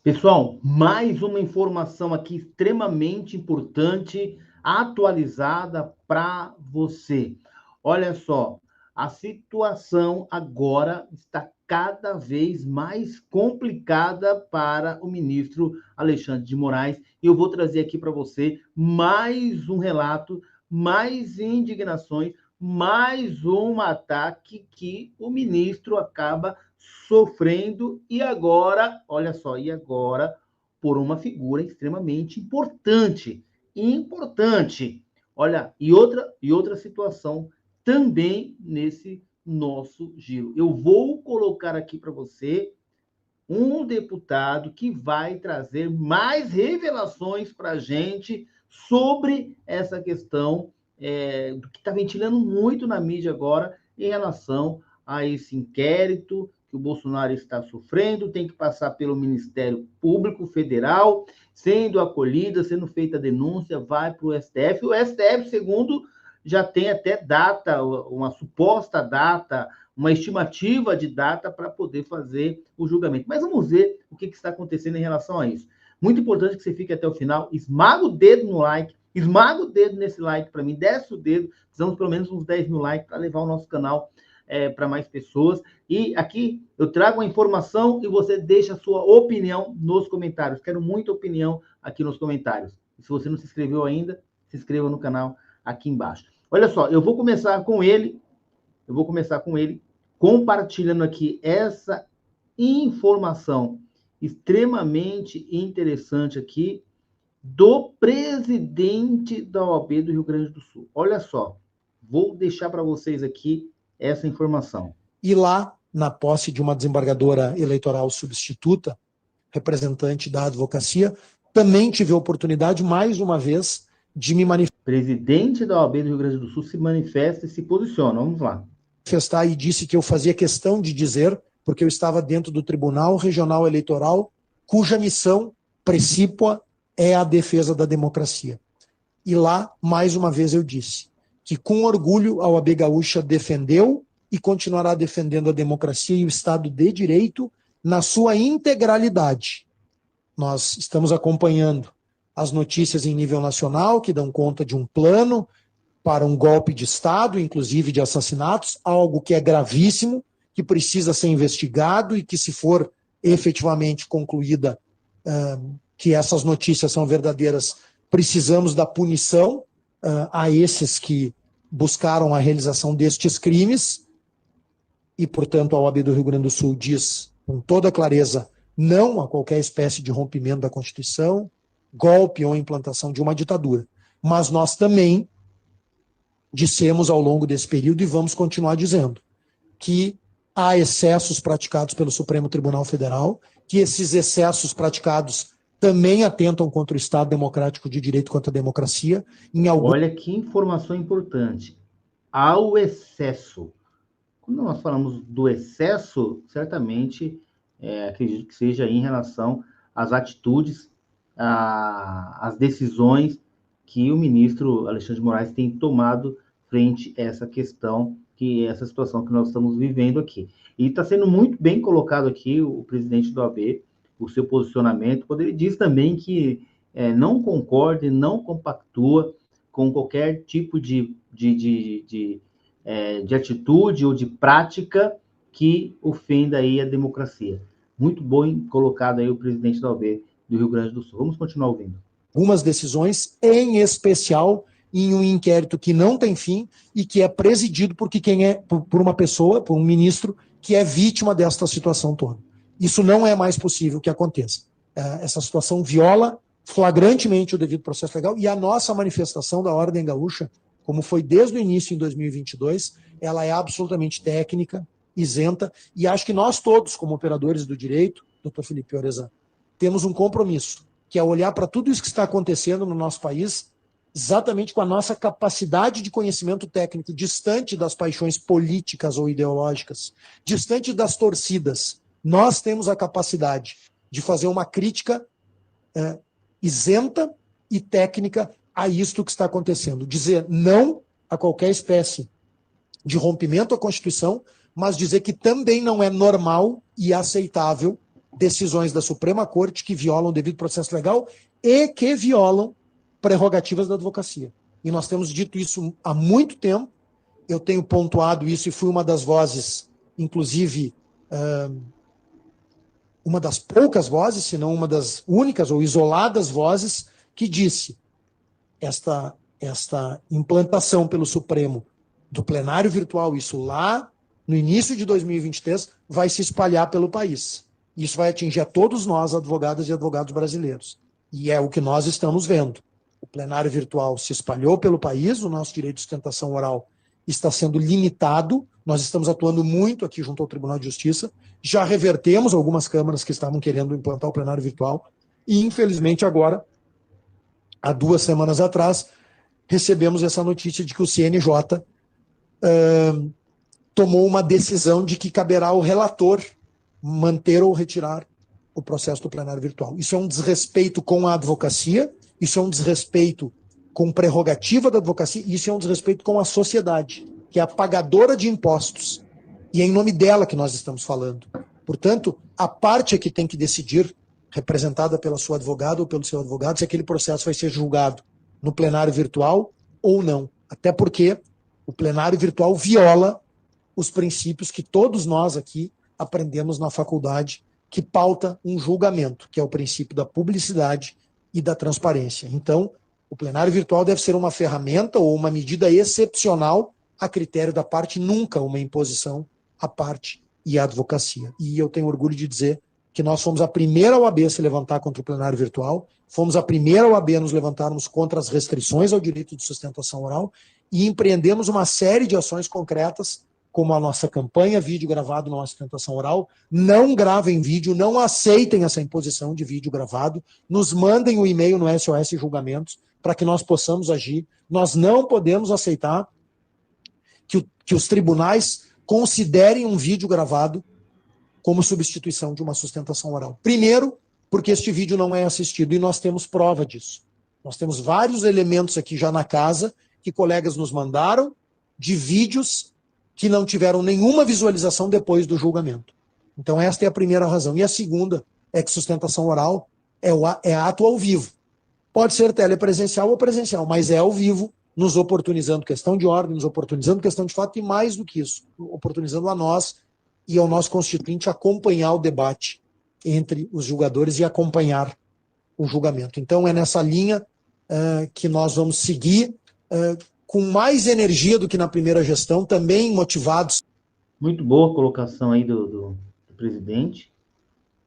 Pessoal, mais uma informação aqui extremamente importante, atualizada para você. Olha só, a situação agora está cada vez mais complicada para o ministro Alexandre de Moraes. E eu vou trazer aqui para você mais um relato, mais indignações, mais um ataque que o ministro acaba sofrendo, e agora, olha só, por uma figura extremamente importante. Olha, e outra situação também nesse nosso giro. Eu vou colocar aqui para você um deputado que vai trazer mais revelações para a gente sobre essa questão do que está ventilando muito na mídia agora em relação a esse inquérito que o Bolsonaro está sofrendo, tem que passar pelo Ministério Público Federal, sendo acolhida, sendo feita a denúncia, vai para o STF. O STF, segundo, já tem até data, uma suposta data, uma estimativa de data para poder fazer o julgamento. Mas vamos ver o que está acontecendo em relação a isso. Muito importante que você fique até o final, esmaga o dedo no like, esmaga o dedo nesse like para mim, desce o dedo, precisamos pelo menos uns 10 mil likes para levar o nosso canal para mais pessoas. E aqui eu trago uma informação e você deixa a sua opinião nos comentários. Quero muita opinião aqui nos comentários. E se você não se inscreveu ainda, se inscreva no canal aqui embaixo. Olha só, eu vou começar com ele compartilhando aqui essa informação extremamente interessante aqui do presidente da OAB do Rio Grande do Sul. Olha só, vou deixar para vocês aqui essa informação. E lá, na posse de uma desembargadora eleitoral substituta, representante da advocacia, também tive a oportunidade, mais uma vez, de me manifestar. Presidente da OAB do Rio Grande do Sul se manifesta e se posiciona. Vamos lá. E disse que eu fazia questão de dizer, porque eu estava dentro do Tribunal Regional Eleitoral, cuja missão precípua é a defesa da democracia. E lá, mais uma vez, eu disse que, com orgulho, a OAB Gaúcha defendeu e continuará defendendo a democracia e o Estado de Direito na sua integralidade. Nós estamos acompanhando as notícias em nível nacional que dão conta de um plano para um golpe de Estado, inclusive de assassinatos, algo que é gravíssimo, que precisa ser investigado e que, se for efetivamente concluída que essas notícias são verdadeiras, precisamos da punição a esses que buscaram a realização destes crimes e, portanto, a OAB do Rio Grande do Sul diz com toda clareza não a qualquer espécie de rompimento da Constituição, golpe ou implantação de uma ditadura. Mas nós também dissemos ao longo desse período, e vamos continuar dizendo, que há excessos praticados pelo Supremo Tribunal Federal, que esses excessos praticados também atentam contra o Estado Democrático de Direito, contra a democracia. Olha que informação importante. Há o excesso. Quando nós falamos do excesso, certamente acredito que seja em relação às atitudes, às decisões que o ministro Alexandre de Moraes tem tomado frente a essa questão, essa situação que nós estamos vivendo aqui. E está sendo muito bem colocado aqui o presidente da OAB, o seu posicionamento, quando ele diz também que não concorda e não compactua com qualquer tipo de atitude ou de prática que ofenda aí a democracia. Muito bom colocado aí o presidente da OAB do Rio Grande do Sul. Vamos continuar ouvindo. Algumas decisões, em especial em um inquérito que não tem fim e que é presidido por uma pessoa, por um ministro, que é vítima desta situação toda. Isso não é mais possível que aconteça. Essa situação viola flagrantemente o devido processo legal, e a nossa manifestação da Ordem Gaúcha, como foi desde o início em 2022, ela é absolutamente técnica, isenta, e acho que nós todos, como operadores do direito, doutor Felipe Orezan, temos um compromisso, que é olhar para tudo isso que está acontecendo no nosso país, exatamente com a nossa capacidade de conhecimento técnico, distante das paixões políticas ou ideológicas, distante das torcidas. Nós temos a capacidade de fazer uma crítica isenta e técnica a isto que está acontecendo. Dizer não a qualquer espécie de rompimento à Constituição, mas dizer que também não é normal e aceitável decisões da Suprema Corte que violam o devido processo legal e que violam prerrogativas da advocacia. E nós temos dito isso há muito tempo, eu tenho pontuado isso e fui uma das vozes, inclusive, uma das poucas vozes, se não uma das únicas ou isoladas vozes, que disse esta implantação pelo Supremo do plenário virtual, isso lá no início de 2023, vai se espalhar pelo país. Isso vai atingir a todos nós, advogadas e advogados brasileiros. E é o que nós estamos vendo. O plenário virtual se espalhou pelo país, o nosso direito de sustentação oral está sendo limitado, nós estamos atuando muito aqui junto ao Tribunal de Justiça, já revertemos algumas câmaras que estavam querendo implantar o plenário virtual, e infelizmente agora, há 2 semanas atrás, recebemos essa notícia de que o CNJ tomou uma decisão de que caberá ao relator manter ou retirar o processo do plenário virtual. Isso é um desrespeito com a advocacia, isso é um desrespeito com prerrogativa da advocacia, e isso é um desrespeito com a sociedade, que é a pagadora de impostos. E é em nome dela que nós estamos falando. Portanto, a parte é que tem que decidir, representada pela sua advogada ou pelo seu advogado, se aquele processo vai ser julgado no plenário virtual ou não. Até porque o plenário virtual viola os princípios que todos nós aqui aprendemos na faculdade, que pauta um julgamento, que é o princípio da publicidade e da transparência. Então, o plenário virtual deve ser uma ferramenta ou uma medida excepcional a critério da parte, nunca uma imposição à parte e à advocacia. E eu tenho orgulho de dizer que nós fomos a primeira OAB a se levantar contra o plenário virtual, fomos a primeira OAB a nos levantarmos contra as restrições ao direito de sustentação oral e empreendemos uma série de ações concretas, como a nossa campanha Vídeo Gravado Não Há Sustentação Oral. Não gravem vídeo, não aceitem essa imposição de vídeo gravado, nos mandem o e-mail no SOS Julgamentos para que nós possamos agir. Nós não podemos aceitar que os tribunais considerem um vídeo gravado como substituição de uma sustentação oral. Primeiro, porque este vídeo não é assistido, e nós temos prova disso. Nós temos vários elementos aqui já na casa que colegas nos mandaram de vídeos que não tiveram nenhuma visualização depois do julgamento. Então esta é a primeira razão. E a segunda é que sustentação oral é ato ao vivo. Pode ser telepresencial ou presencial, mas é ao vivo, nos oportunizando questão de ordem, nos oportunizando questão de fato, e mais do que isso, oportunizando a nós e ao nosso constituinte acompanhar o debate entre os julgadores e acompanhar o julgamento. Então é nessa linha que nós vamos seguir com mais energia do que na primeira gestão, também motivados. Muito boa a colocação aí do presidente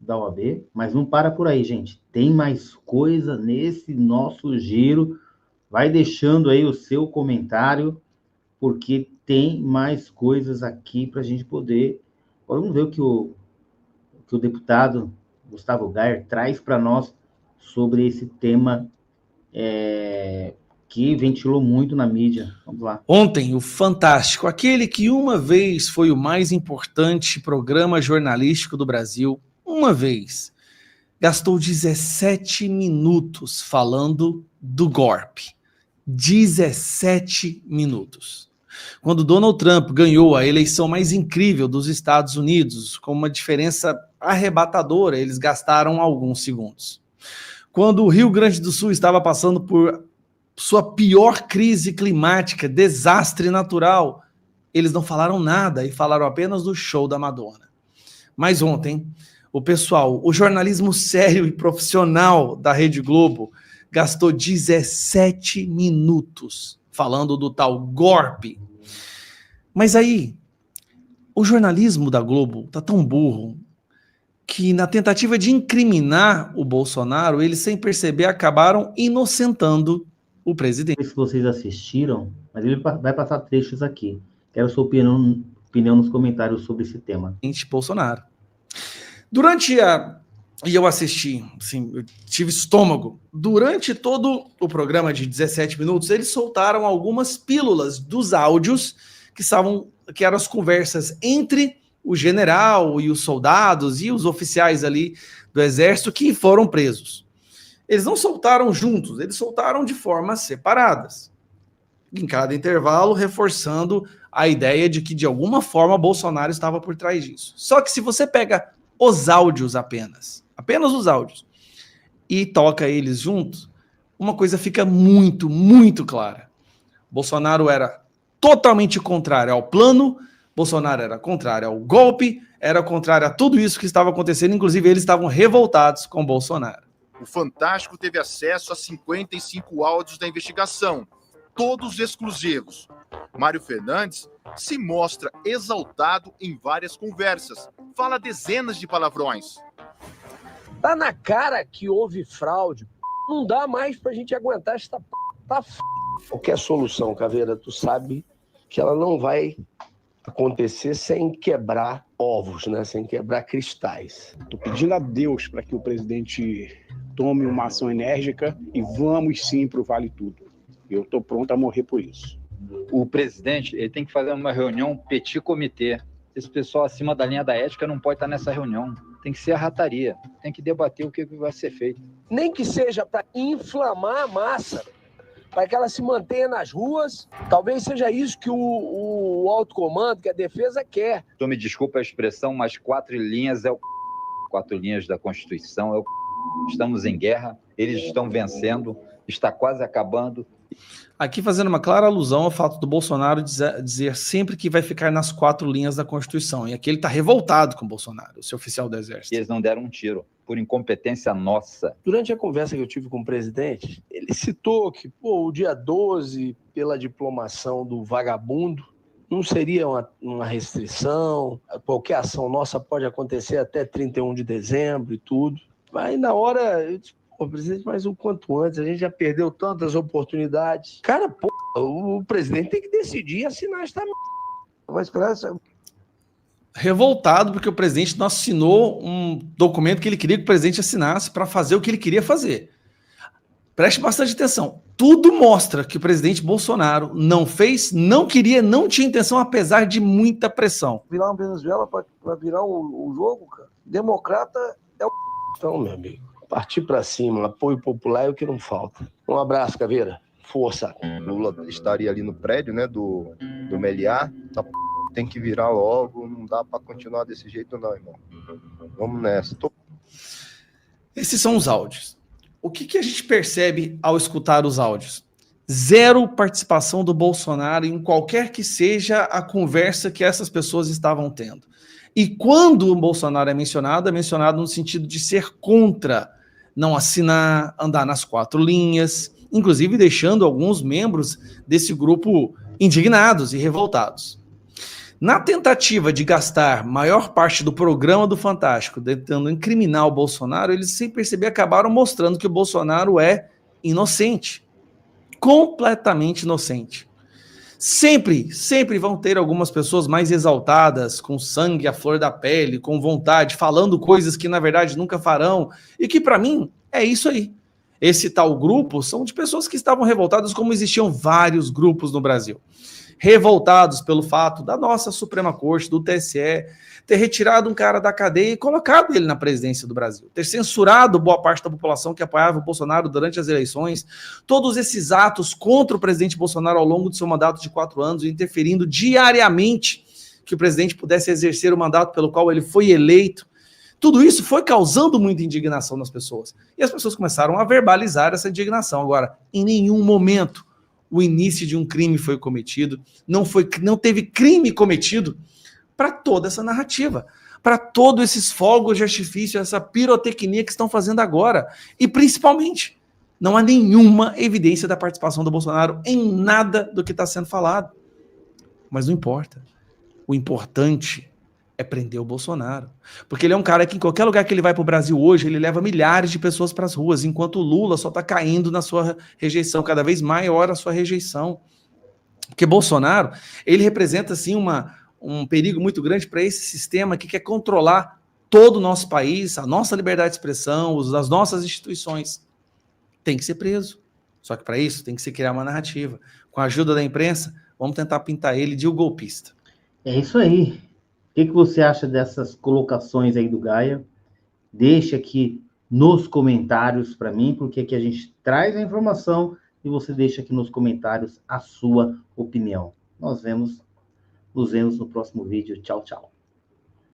da OAB, mas não para por aí, gente. Tem mais coisa nesse nosso giro. Vai deixando aí o seu comentário, porque tem mais coisas aqui para a gente poder... Agora vamos ver o que o deputado Gustavo Gayer traz para nós sobre esse tema que ventilou muito na mídia. Vamos lá. Ontem, o Fantástico, aquele que uma vez foi o mais importante programa jornalístico do Brasil, uma vez, gastou 17 minutos falando do golpe. 17 minutos. Quando Donald Trump ganhou a eleição mais incrível dos Estados Unidos, com uma diferença arrebatadora, eles gastaram alguns segundos. Quando o Rio Grande do Sul estava passando por sua pior crise climática, desastre natural, eles não falaram nada e falaram apenas do show da Madonna. Mas ontem, o jornalismo sério e profissional da Rede Globo gastou 17 minutos falando do tal golpe. Mas aí, o jornalismo da Globo tá tão burro que na tentativa de incriminar o Bolsonaro, eles sem perceber acabaram inocentando o presidente. Não sei se vocês assistiram, mas ele vai passar trechos aqui. Quero sua opinião nos comentários sobre esse tema. Bolsonaro. E eu assisti, assim, eu tive estômago. Durante todo o programa de 17 minutos, eles soltaram algumas pílulas dos áudios que eram as conversas entre o general e os soldados e os oficiais ali do exército que foram presos. Eles não soltaram juntos, eles soltaram de formas separadas. Em cada intervalo, reforçando a ideia de que, de alguma forma, Bolsonaro estava por trás disso. Só que se você pega os áudios apenas os áudios, e toca eles juntos, uma coisa fica muito, muito clara. Bolsonaro era totalmente contrário ao plano, Bolsonaro era contrário ao golpe, era contrário a tudo isso que estava acontecendo, inclusive eles estavam revoltados com Bolsonaro. O Fantástico teve acesso a 55 áudios da investigação, todos exclusivos. Mário Fernandes se mostra exaltado em várias conversas, fala dezenas de palavrões. Tá na cara que houve fraude. Não dá mais pra gente aguentar esta Qualquer solução, Caveira, tu sabe que ela não vai acontecer sem quebrar ovos, né? Sem quebrar cristais. Estou pedindo a Deus para que o presidente tome uma ação enérgica e vamos sim para o Vale Tudo. Eu estou pronto a morrer por isso. O presidente ele tem que fazer uma reunião petit comitê. Esse pessoal acima da linha da ética não pode estar nessa reunião. Tem que ser a rataria. Tem que debater o que vai ser feito. Nem que seja para inflamar a massa, para que ela se mantenha nas ruas. Talvez seja isso que o alto comando, que a defesa quer. Então, me desculpa a expressão, mas 4 linhas é o 4 linhas da Constituição é o Estamos em guerra, eles estão vencendo, está quase acabando. Aqui fazendo uma clara alusão ao fato do Bolsonaro dizer sempre que vai ficar nas 4 linhas da Constituição. E aqui ele está revoltado com o Bolsonaro, o seu oficial do Exército. E eles não deram um tiro, por incompetência nossa. Durante a conversa que eu tive com o presidente, ele citou que o dia 12, pela diplomação do vagabundo, não seria uma restrição, qualquer ação nossa pode acontecer até 31 de dezembro e tudo. Mas na hora, eu disse, presidente, mas o quanto antes, a gente já perdeu tantas oportunidades. Cara, o presidente tem que decidir e assinar esta merda. Vai esperar essa... Revoltado porque o presidente não assinou um documento que ele queria que o presidente assinasse para fazer o que ele queria fazer. Preste bastante atenção. Tudo mostra que o presidente Bolsonaro não fez, não queria, não tinha intenção, apesar de muita pressão. Virar uma Venezuela para virar o jogo, cara. Democrata é o... Então, meu amigo, partir para cima, apoio popular é o que não falta. Um abraço, Caveira. Força. Lula estaria ali no prédio, né, do Meliá. Tem que virar logo, não dá para continuar desse jeito não, irmão. Vamos nessa. Esses são os áudios. O que a gente percebe ao escutar os áudios? Zero participação do Bolsonaro em qualquer que seja a conversa que essas pessoas estavam tendo. E quando o Bolsonaro é mencionado no sentido de ser contra, não assinar, andar nas 4 linhas, inclusive deixando alguns membros desse grupo indignados e revoltados. Na tentativa de gastar maior parte do programa do Fantástico tentando incriminar o Bolsonaro, eles, sem perceber, acabaram mostrando que o Bolsonaro é inocente. Completamente inocente. Sempre vão ter algumas pessoas mais exaltadas, com sangue à flor da pele, com vontade, falando coisas que na verdade nunca farão, e que para mim é isso aí. Esse tal grupo são de pessoas que estavam revoltadas, como existiam vários grupos no Brasil. Revoltados pelo fato da nossa Suprema Corte, do TSE, ter retirado um cara da cadeia e colocado ele na presidência do Brasil, ter censurado boa parte da população que apoiava o Bolsonaro durante as eleições, todos esses atos contra o presidente Bolsonaro ao longo do seu mandato de 4 anos, interferindo diariamente que o presidente pudesse exercer o mandato pelo qual ele foi eleito. Tudo isso foi causando muita indignação nas pessoas. E as pessoas começaram a verbalizar essa indignação. Agora, em nenhum momento o início de um crime foi cometido, não teve crime cometido para toda essa narrativa, para todos esses fogos de artifício, essa pirotecnia que estão fazendo agora. E, principalmente, não há nenhuma evidência da participação do Bolsonaro em nada do que está sendo falado. Mas não importa. O importante é prender o Bolsonaro. Porque ele é um cara que, em qualquer lugar que ele vai para o Brasil hoje, ele leva milhares de pessoas para as ruas, enquanto o Lula só está caindo na sua rejeição, cada vez maior a sua rejeição. Porque Bolsonaro, ele representa, assim, um perigo muito grande para esse sistema que quer controlar todo o nosso país, a nossa liberdade de expressão, as nossas instituições. Tem que ser preso. Só que para isso tem que se criar uma narrativa. Com a ajuda da imprensa, vamos tentar pintar ele de um golpista. É isso aí. O que você acha dessas colocações aí do Gaia? Deixa aqui nos comentários para mim, porque aqui a gente traz a informação e você deixa aqui nos comentários a sua opinião. Nos vemos no próximo vídeo. Tchau, tchau.